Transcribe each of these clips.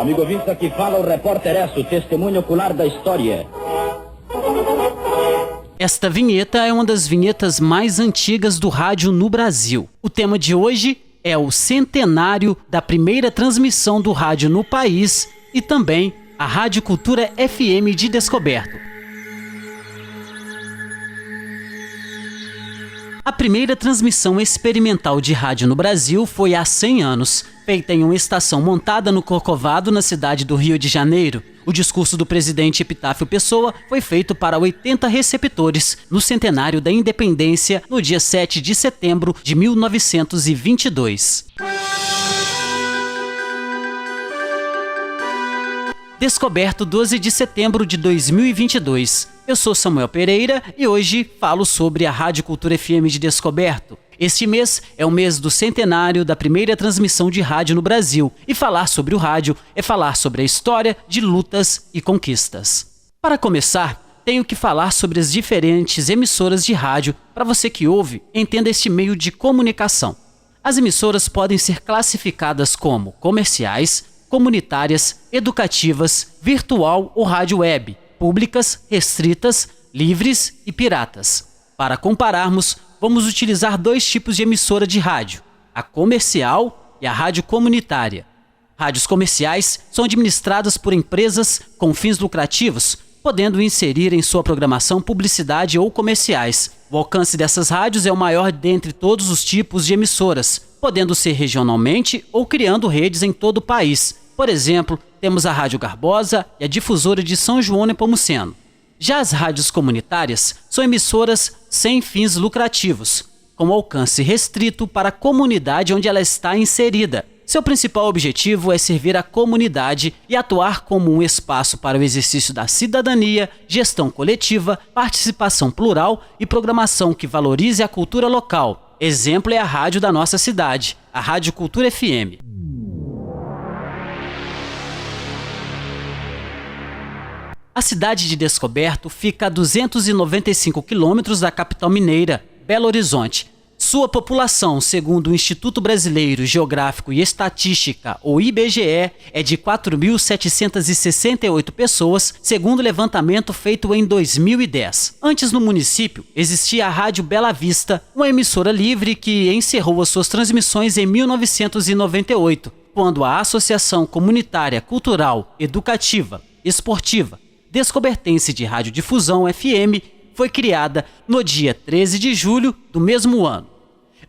Amigo ouvinte, aqui fala o repórter Esso, testemunho ocular da história. Esta vinheta é uma das vinhetas mais antigas do rádio no Brasil. O tema de hoje é o centenário da primeira transmissão do rádio no país e também a Rádio Cultura FM de Descoberto. A primeira transmissão experimental de rádio no Brasil foi há 100 anos, feita em uma estação montada no Corcovado, na cidade do Rio de Janeiro. O discurso do presidente Epitáfio Pessoa foi feito para 80 receptores no centenário da independência, no dia 7 de setembro de 1922. Descoberto, 12 de setembro de 2022. Eu sou Samuel Pereira e hoje falo sobre a Rádio Cultura FM de Descoberto. Este mês é o mês do centenário da primeira transmissão de rádio no Brasil. E falar sobre o rádio é falar sobre a história de lutas e conquistas. Para começar, tenho que falar sobre as diferentes emissoras de rádio para você que ouve entenda este meio de comunicação. As emissoras podem ser classificadas como comerciais, comunitárias, educativas, virtual ou rádio web, públicas, restritas, livres e piratas. Para compararmos, vamos utilizar dois tipos de emissora de rádio, a comercial e a rádio comunitária. Rádios comerciais são administradas por empresas com fins lucrativos, podendo inserir em sua programação publicidade ou comerciais. O alcance dessas rádios é o maior dentre todos os tipos de emissoras, podendo ser regionalmente ou criando redes em todo o país. Por exemplo, temos a Rádio Garbosa e a Difusora de São João Nepomuceno. Já as rádios comunitárias são emissoras sem fins lucrativos, com alcance restrito para a comunidade onde ela está inserida. Seu principal objetivo é servir a comunidade e atuar como um espaço para o exercício da cidadania, gestão coletiva, participação plural e programação que valorize a cultura local. Exemplo é a rádio da nossa cidade, a Rádio Cultura FM. A cidade de Descoberto fica a 295 quilômetros da capital mineira, Belo Horizonte. Sua população, segundo o Instituto Brasileiro Geográfico e Estatística, o IBGE, é de 4.768 pessoas, segundo o levantamento feito em 2010. Antes, no município, existia a Rádio Bela Vista, uma emissora livre que encerrou as suas transmissões em 1998, quando a Associação Comunitária Cultural, Educativa, Esportiva, Descobertense de Radiodifusão FM foi criada no dia 13 de julho do mesmo ano.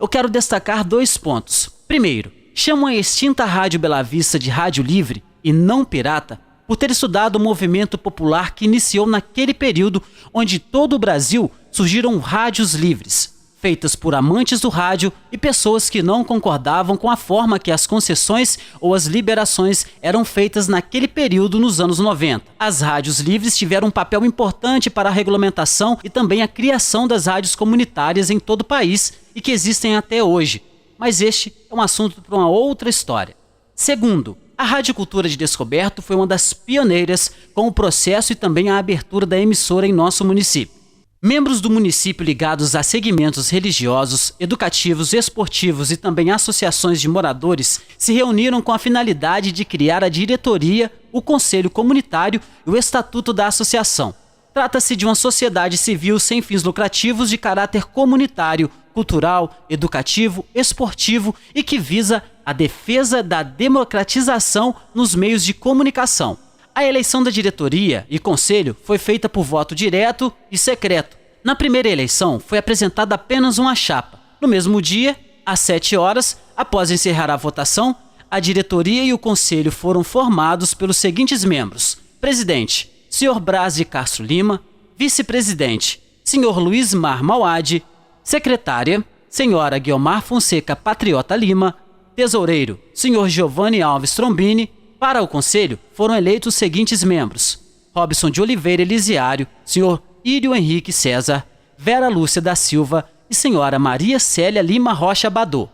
Eu quero destacar dois pontos. Primeiro, chamam a extinta Rádio Bela Vista de Rádio Livre e não pirata por ter estudado o movimento popular que iniciou naquele período onde todo o Brasil surgiram rádios livres, feitas por amantes do rádio e pessoas que não concordavam com a forma que as concessões ou as liberações eram feitas naquele período nos anos 90. As rádios livres tiveram um papel importante para a regulamentação e também a criação das rádios comunitárias em todo o país e que existem até hoje. Mas este é um assunto para uma outra história. Segundo, a Rádio Cultura de Descoberto foi uma das pioneiras com o processo e também a abertura da emissora em nosso município. Membros do município ligados a segmentos religiosos, educativos, esportivos e também associações de moradores se reuniram com a finalidade de criar a diretoria, o conselho comunitário e o estatuto da associação. Trata-se de uma sociedade civil sem fins lucrativos de caráter comunitário, cultural, educativo, esportivo e que visa a defesa da democratização nos meios de comunicação. A eleição da diretoria e conselho foi feita por voto direto e secreto. Na primeira eleição, foi apresentada apenas uma chapa. No mesmo dia, às 7 horas, após encerrar a votação, a diretoria e o conselho foram formados pelos seguintes membros: presidente, Sr. Braz de Castro Lima; vice-presidente, Sr. Luiz Mar Mauad; secretária, Sra. Guiomar Fonseca Patriota Lima; tesoureiro, Sr. Giovanni Alves Trombini. Para o conselho, foram eleitos os seguintes membros: Robson de Oliveira Elisiário, Sr. Írio Henrique César, Vera Lúcia da Silva e Sra. Maria Célia Lima Rocha Badô.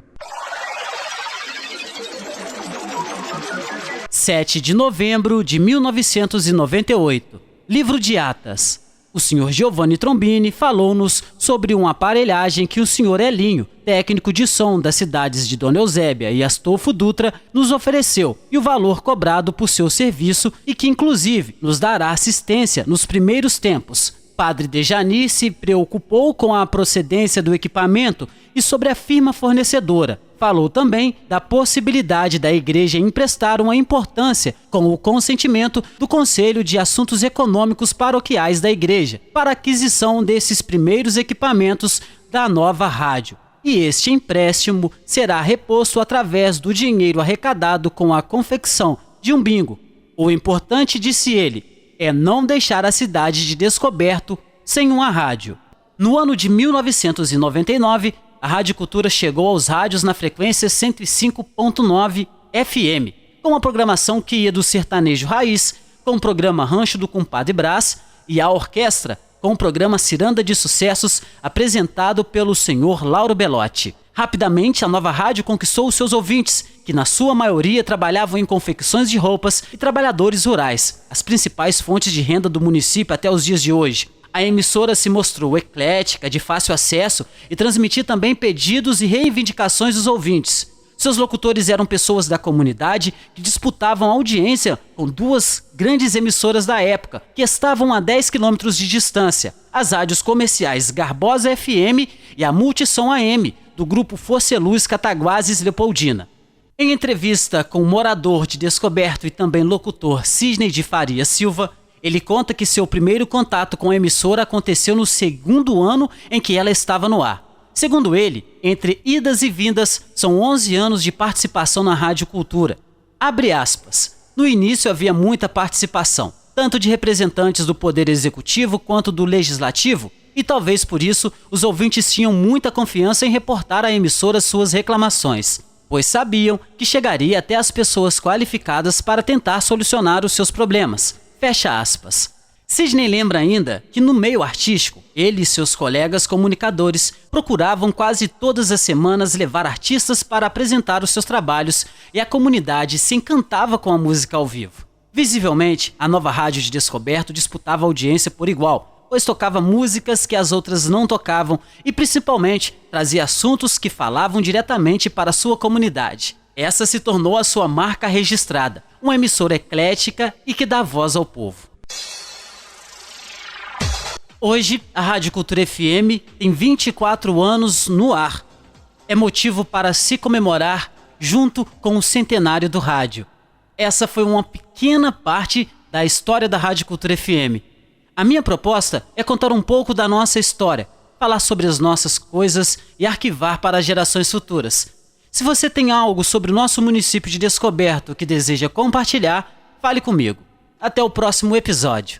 7 de novembro de 1998. Livro de Atas. O senhor Giovanni Trombini falou-nos sobre uma aparelhagem que o senhor Elinho, técnico de som das cidades de Dona Eusébia e Astolfo Dutra, nos ofereceu e o valor cobrado por seu serviço e que, inclusive, nos dará assistência nos primeiros tempos. Padre Dejani se preocupou com a procedência do equipamento e sobre a firma fornecedora. Falou também da possibilidade da igreja emprestar uma importância com o consentimento do Conselho de Assuntos Econômicos Paroquiais da igreja para a aquisição desses primeiros equipamentos da nova rádio. E este empréstimo será reposto através do dinheiro arrecadado com a confecção de um bingo. O importante, disse ele, é não deixar a cidade de Descoberto sem uma rádio. No ano de 1999, a Rádio Cultura chegou aos rádios na frequência 105.9 FM, com uma programação que ia do sertanejo raiz, com o programa Rancho do Compadre Brás, e a orquestra, com o programa Ciranda de Sucessos, apresentado pelo senhor Lauro Belotti. Rapidamente, a nova rádio conquistou seus ouvintes, que na sua maioria trabalhavam em confecções de roupas e trabalhadores rurais, as principais fontes de renda do município até os dias de hoje. A emissora se mostrou eclética, de fácil acesso e transmitia também pedidos e reivindicações dos ouvintes. Seus locutores eram pessoas da comunidade que disputavam audiência com duas grandes emissoras da época, que estavam a 10 quilômetros de distância, as rádios comerciais Garbosa FM e a Multissom AM, do grupo Forceluz Cataguases Leopoldina. Em entrevista com o morador de Descoberto e também locutor Cisney de Faria Silva, ele conta que seu primeiro contato com a emissora aconteceu no segundo ano em que ela estava no ar. Segundo ele, entre idas e vindas, são 11 anos de participação na Rádio Cultura. Abre aspas. No início havia muita participação, tanto de representantes do Poder Executivo quanto do Legislativo, e talvez por isso os ouvintes tinham muita confiança em reportar à emissora suas reclamações, pois sabiam que chegaria até as pessoas qualificadas para tentar solucionar os seus problemas. Fecha aspas. Cisney lembra ainda que no meio artístico, ele e seus colegas comunicadores procuravam quase todas as semanas levar artistas para apresentar os seus trabalhos e a comunidade se encantava com a música ao vivo. Visivelmente, a nova rádio de Descoberto disputava audiência por igual, pois tocava músicas que as outras não tocavam e principalmente trazia assuntos que falavam diretamente para a sua comunidade. Essa se tornou a sua marca registrada, uma emissora eclética e que dá voz ao povo. Hoje, a Rádio Cultura FM tem 24 anos no ar. É motivo para se comemorar junto com o centenário do rádio. Essa foi uma pequena parte da história da Rádio Cultura FM. A minha proposta é contar um pouco da nossa história, falar sobre as nossas coisas e arquivar para as gerações futuras. Se você tem algo sobre o nosso município de Descoberto que deseja compartilhar, fale comigo. Até o próximo episódio.